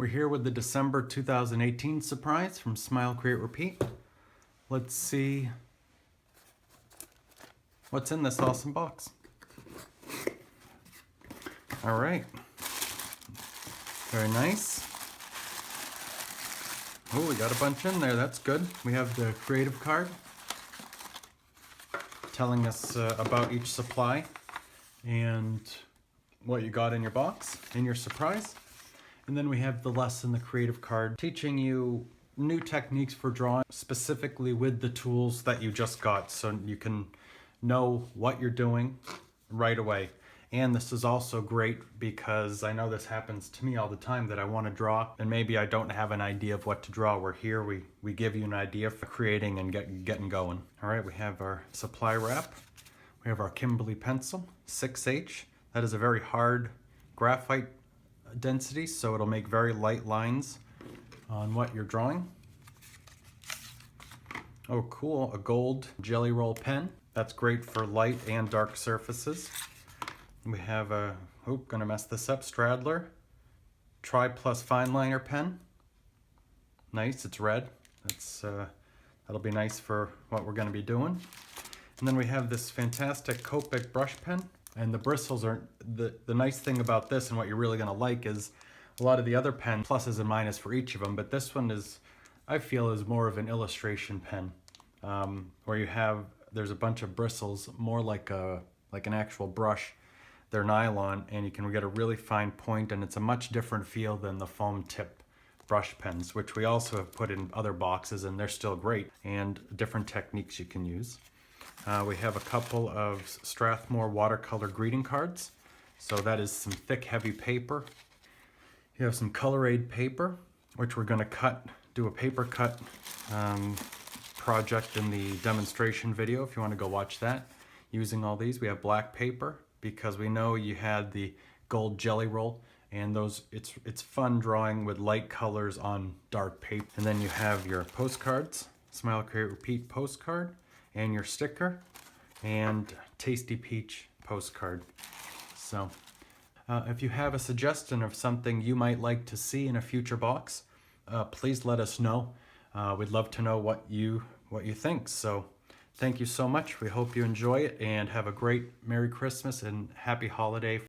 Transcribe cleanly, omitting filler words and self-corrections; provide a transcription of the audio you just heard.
We're here with the December 2018 surprise from Smile, Create, Repeat. Let's see what's in this awesome box. All right, very nice. Oh, we got a bunch in there, that's good. We have the creative card telling us about each supply and what you got in your box, in your surprise. And then we have the lesson, the creative card, teaching you new techniques for drawing, specifically with the tools that you just got, so you can know what you're doing right away. And this is also great because I know this happens to me all the time, that I want to draw and maybe I don't have an idea of what to draw. We're here, we give you an idea for creating and getting going. All right, we have our supply wrap. We have our Kimberley Pencil, 6H. That is a very hard graphite density, so it'll make very light lines on what you're drawing. Oh cool, a gold jelly roll pen. That's great for light and dark surfaces. We have a, gonna mess this up, Strathmore Tri Plus Fine Liner pen. Nice, it's red. That'll be nice for what we're gonna be doing. And then we have this fantastic Copic Brush Pen. And the bristles are, the nice thing about this and what you're really gonna like is a lot of the other pens, pluses and minuses for each of them, but this one is, I feel, is more of an illustration pen, where there's a bunch of bristles, more like an actual brush. They're nylon, and you can get a really fine point, and it's a much different feel than the foam tip brush pens, which we also have put in other boxes, and they're still great, and different techniques you can use. We have a couple of Strathmore watercolor greeting cards. So that is some thick, heavy paper. You have some color aid paper, which we're gonna do a paper cut project in the demonstration video if you wanna go watch that. Using all these, we have black paper, because we know you had the gold jelly roll, and it's fun drawing with light colors on dark paper. And then you have your postcards, Smile, Create, Repeat postcard, and your sticker, and Tasty Peach postcard. So if you have a suggestion of something you might like to see in a future box, please let us know. We'd love to know what you think. So thank you so much. We hope you enjoy it and have a great Merry Christmas and Happy Holiday.